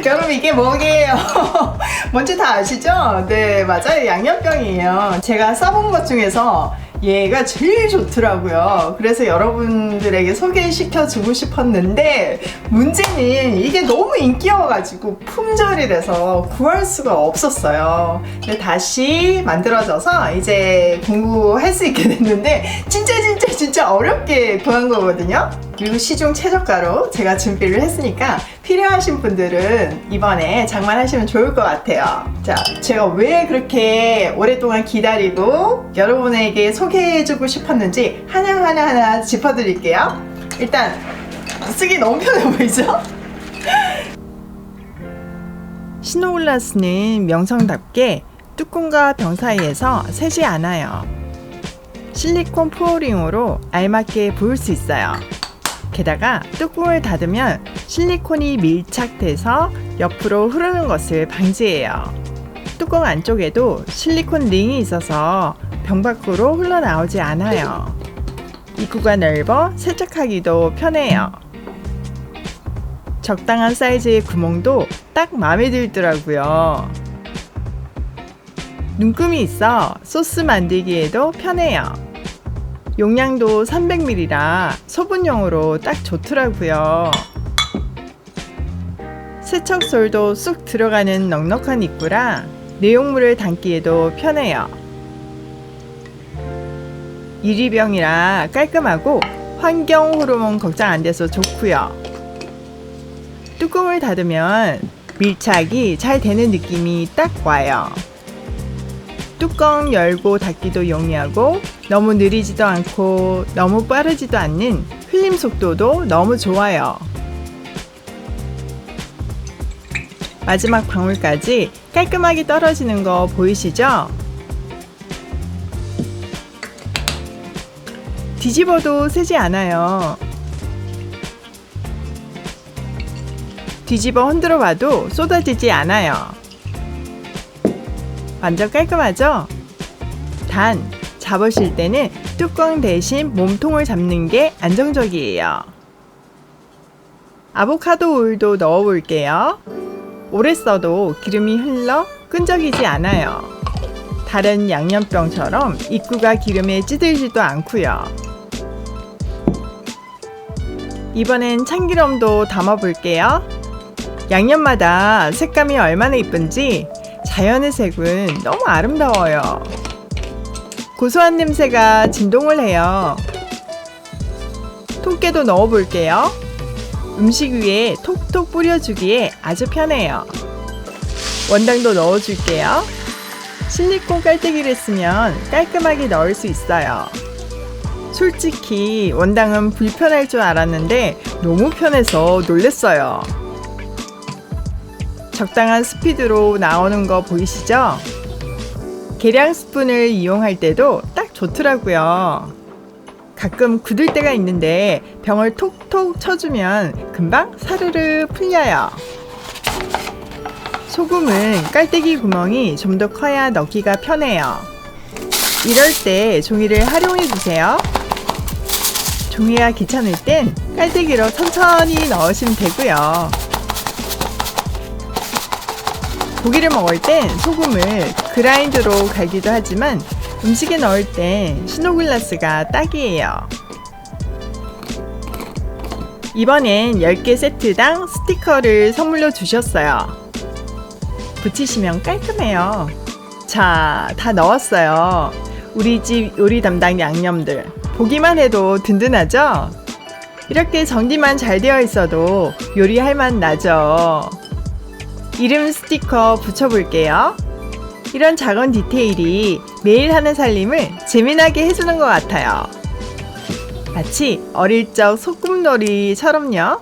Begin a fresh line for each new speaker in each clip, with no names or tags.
여러분 이게 뭐게요? 뭔지 다 아시죠? 네, 맞아요. 양념병이에요. 제가 써본 것 중에서 얘가 제일 좋더라고요. 그래서 여러분들에게 소개시켜주고 싶었는데 문제는 이게 너무 인기여가지고 품절이라서 구할 수가 없었어요. 근데 다시 만들어져서 이제 공부할 수 있게 됐는데 진짜 어렵게 구한 거거든요. 그리고 시중 최저가로 제가 준비를 했으니까 필요하신 분들은 이번에 장만하시면 좋을 것 같아요. 자, 제가 왜 그렇게 오랫동안 기다리고 여러분에게 소개해주고 싶었는지 하나하나 짚어드릴게요. 일단 쓰기 너무 편해 보이죠? 시노글라스는 명성답게 뚜껑과 병 사이에서 새지 않아요. 실리콘 플로링으로 알맞게 부을 수 있어요. 게다가 뚜껑을 닫으면 실리콘이 밀착돼서 옆으로 흐르는 것을 방지해요. 뚜껑 안쪽에도 실리콘 링이 있어서 병 밖으로 흘러나오지 않아요. 입구가 넓어 세척하기도 편해요. 적당한 사이즈의 구멍도 딱 마음에 들더라고요. 눈금이 있어 소스 만들기에도 편해요. 용량도 300ml라 소분용으로 딱 좋더라고요. 세척솔도 쑥 들어가는 넉넉한 입구라 내용물을 담기에도 편해요. 유리병이라 깔끔하고 환경 호르몬 걱정 안 돼서 좋고요. 뚜껑을 닫으면 밀착이 잘 되는 느낌이 딱 와요. 뚜껑 열고 닫기도 용이하고 너무 느리지도 않고 너무 빠르지도 않는 흘림 속도도 너무 좋아요. 마지막 방울까지 깔끔하게 떨어지는 거 보이시죠? 뒤집어도 새지 않아요. 뒤집어 흔들어 봐도 쏟아지지 않아요. 완전 깔끔하죠? 단, 잡으실 때는 뚜껑 대신 몸통을 잡는 게 안정적이에요. 아보카도 오일도 넣어 볼게요. 오래 써도 기름이 흘러 끈적이지 않아요. 다른 양념병처럼 입구가 기름에 찌들지도 않고요. 이번엔 참기름도 담아 볼게요. 양념마다 색감이 얼마나 이쁜지 자연의 색은 너무 아름다워요. 고소한 냄새가 진동을 해요. 통깨도 넣어 볼게요. 음식 위에 톡톡 뿌려주기에 아주 편해요. 원당도 넣어 줄게요. 실리콘 깔때기를 쓰면 깔끔하게 넣을 수 있어요. 솔직히 원당은 불편할 줄 알았는데 너무 편해서 놀랬어요. 적당한 스피드로 나오는 거 보이시죠? 계량 스푼을 이용할 때도 딱 좋더라고요. 가끔 굳을 때가 있는데 병을 톡톡 쳐주면 금방 사르르 풀려요. 소금은 깔때기 구멍이 좀 더 커야 넣기가 편해요. 이럴 때 종이를 활용해 주세요. 종이가 귀찮을 땐 깔때기로 천천히 넣으시면 되고요. 고기를 먹을 땐 소금을 그라인드로 갈기도 하지만 음식에 넣을 땐 시노글라스가 딱이에요. 이번엔 10개 세트당 스티커를 선물로 주셨어요. 붙이시면 깔끔해요. 자, 다 넣었어요. 우리 집 요리 담당 양념들 보기만 해도 든든하죠? 이렇게 정리만 잘 되어 있어도 요리할 맛 나죠. 이름 스티커 붙여볼게요. 이런 작은 디테일이 매일 하는 살림을 재미나게 해주는 것 같아요. 마치 어릴 적 소꿉놀이처럼요.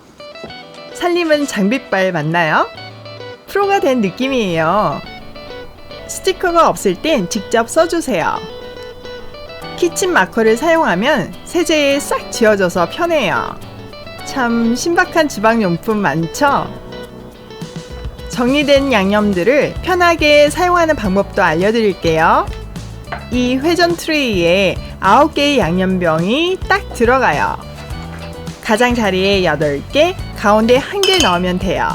살림은 장비빨 맞나요? 프로가 된 느낌이에요. 스티커가 없을 땐 직접 써주세요. 키친 마커를 사용하면 세제에 싹 지워져서 편해요. 참 신박한 주방용품 많죠? 정리된 양념들을 편하게 사용하는 방법도 알려드릴게요. 이 회전 트레이에 9개의 양념병이 딱 들어가요. 가장 자리에 8개, 가운데 1개 넣으면 돼요.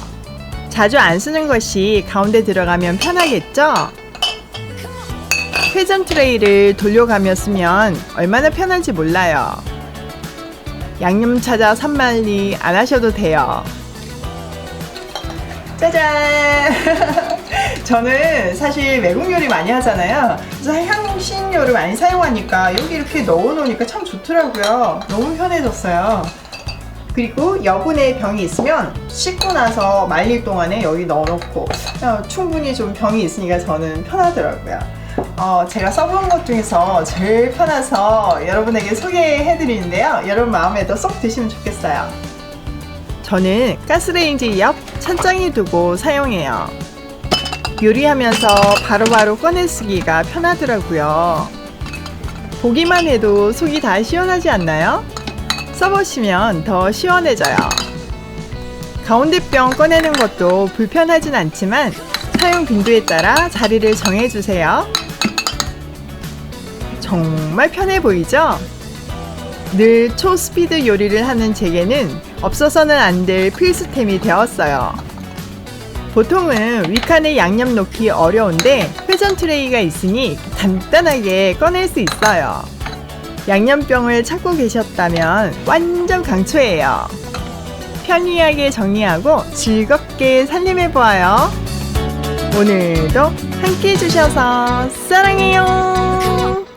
자주 안 쓰는 것이 가운데 들어가면 편하겠죠? 회전 트레이를 돌려가며 쓰면 얼마나 편한지 몰라요. 양념 찾아 산만리 안 하셔도 돼요. 짜잔! 저는 사실 외국 요리 많이 하잖아요. 그래서 향신료를 많이 사용하니까 여기 이렇게 넣어놓으니까 참 좋더라고요. 너무 편해졌어요. 그리고 여분의 병이 있으면 씻고 나서 말릴 동안에 여기 넣어놓고 충분히 좀 병이 있으니까 저는 편하더라고요. 제가 써본 것 중에서 제일 편해서 여러분에게 소개해드리는데요. 여러분 마음에도 쏙 드시면 좋겠어요. 저는 가스레인지 옆 찬장에 두고 사용해요. 요리하면서 바로바로 꺼내 쓰기가 편하더라고요. 보기만 해도 속이 다 시원하지 않나요? 써보시면 더 시원해져요. 가운데 병 꺼내는 것도 불편하진 않지만 사용 빈도에 따라 자리를 정해주세요. 정말 편해 보이죠? 늘 초스피드 요리를 하는 제게는 없어서는 안 될 필수템이 되었어요. 보통은 윗칸에 양념 넣기 어려운데 회전 트레이가 있으니 간단하게 꺼낼 수 있어요. 양념병을 찾고 계셨다면 완전 강추해요. 편리하게 정리하고 즐겁게 살림해보아요. 오늘도 함께 해주셔서 사랑해요.